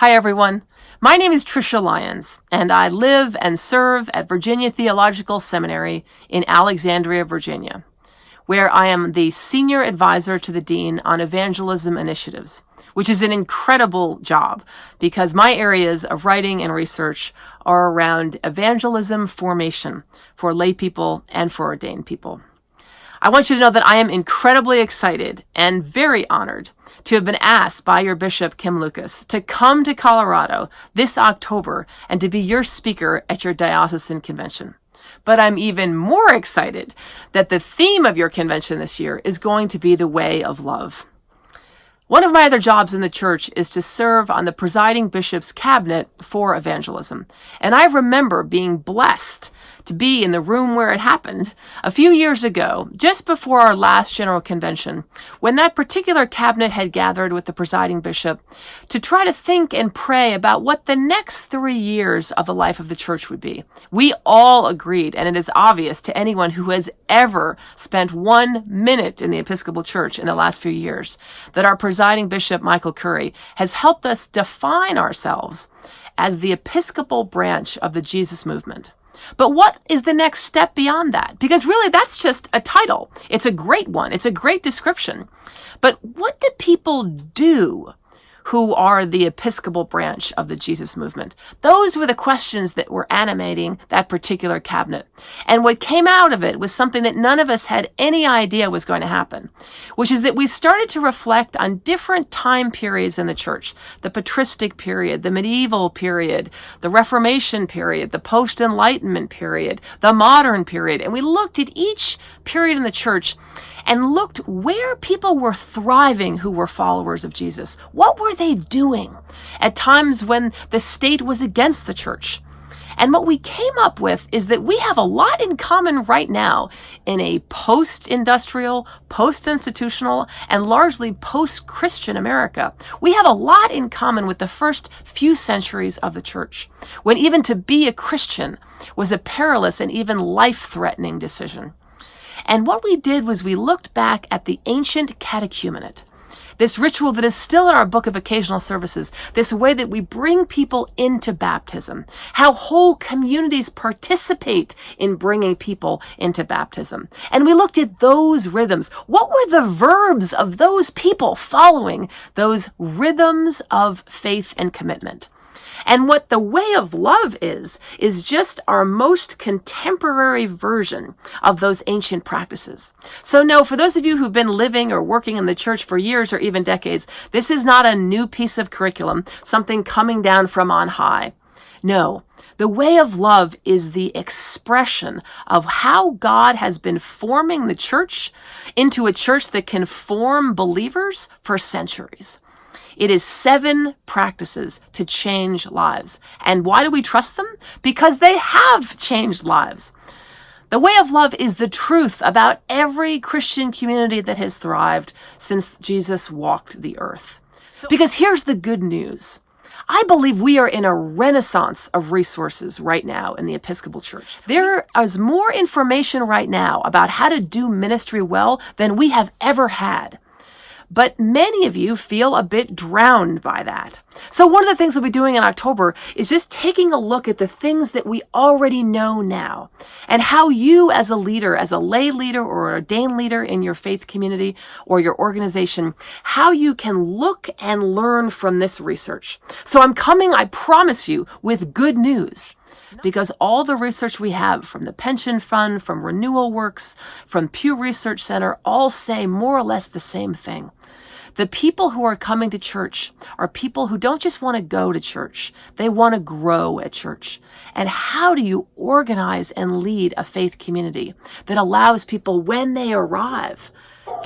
Hi, everyone. My name is Tricia Lyons, and I live and serve at Virginia Theological Seminary in Alexandria, Virginia, where I am the Senior Advisor to the Dean on Evangelism Initiatives, which is an incredible job because my areas of writing and research are around evangelism formation for lay people and for ordained people. I want you to know that I am incredibly excited and very honored to have been asked by your Bishop, Kim Lucas, to come to Colorado this October and to be your speaker at your diocesan convention. But I'm even more excited that the theme of your convention this year is going to be the way of love. One of my other jobs in the church is to serve on the presiding bishop's cabinet for evangelism. And I remember being blessed to be in the room where it happened a few years ago, just before our last general convention, when that particular cabinet had gathered with the presiding bishop to try to think and pray about what the next 3 years of the life of the church would be. We all agreed, and it is obvious to anyone who has ever spent 1 minute in the Episcopal Church in the last few years, that our presiding bishop, Michael Curry, has helped us define ourselves as the Episcopal branch of the Jesus movement. But what is the next step beyond that? Because really, that's just a title. It's a great one. It's a great description. But what do people do who are the Episcopal branch of the Jesus movement? Those were the questions that were animating that particular cabinet. And what came out of it was something that none of us had any idea was going to happen, which is that we started to reflect on different time periods in the church: the patristic period, the medieval period, the Reformation period, the post-Enlightenment period, the modern period. And we looked at each period in the church and looked where people were thriving who were followers of Jesus. What were they doing at times when the state was against the church? And what we came up with is that we have a lot in common right now in a post-industrial, post-institutional, and largely post-Christian America. We have a lot in common with the first few centuries of the church, when even to be a Christian was a perilous and even life-threatening decision. And what we did was we looked back at the ancient catechumenate, this ritual that is still in our book of occasional services, this way that we bring people into baptism, how whole communities participate in bringing people into baptism. And we looked at those rhythms. What were the verbs of those people following those rhythms of faith and commitment? And what the way of love is just our most contemporary version of those ancient practices. So no, for those of you who've been living or working in the church for years or even decades, this is not a new piece of curriculum, something coming down from on high. No, the way of love is the expression of how God has been forming the church into a church that can form believers for centuries. It is 7 practices to change lives. And why do we trust them? Because they have changed lives. The way of love is the truth about every Christian community that has thrived since Jesus walked the earth. Because here's the good news. I believe we are in a renaissance of resources right now in the Episcopal Church. There is more information right now about how to do ministry well than we have ever had. But many of you feel a bit drowned by that. So one of the things we'll be doing in October is just taking a look at the things that we already know now and how you as a leader, as a lay leader or ordained leader in your faith community or your organization, how you can look and learn from this research. So I'm coming, I promise you, with good news. Because all the research we have from the Pension Fund, from Renewal Works, from Pew Research Center, all say more or less the same thing. The people who are coming to church are people who don't just want to go to church. They want to grow at church. And how do you organize and lead a faith community that allows people, when they arrive,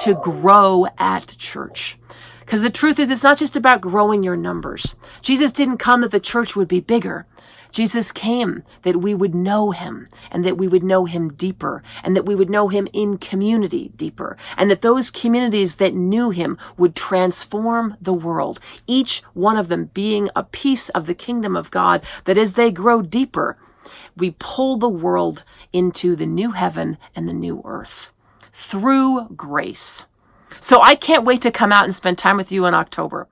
to grow at church? Because the truth is, it's not just about growing your numbers. Jesus didn't come that the church would be bigger. Jesus came that we would know him, and that we would know him deeper, and that we would know him in community deeper, and that those communities that knew him would transform the world, each one of them being a piece of the kingdom of God, that as they grow deeper, we pull the world into the new heaven and the new earth through grace. So I can't wait to come out and spend time with you in October.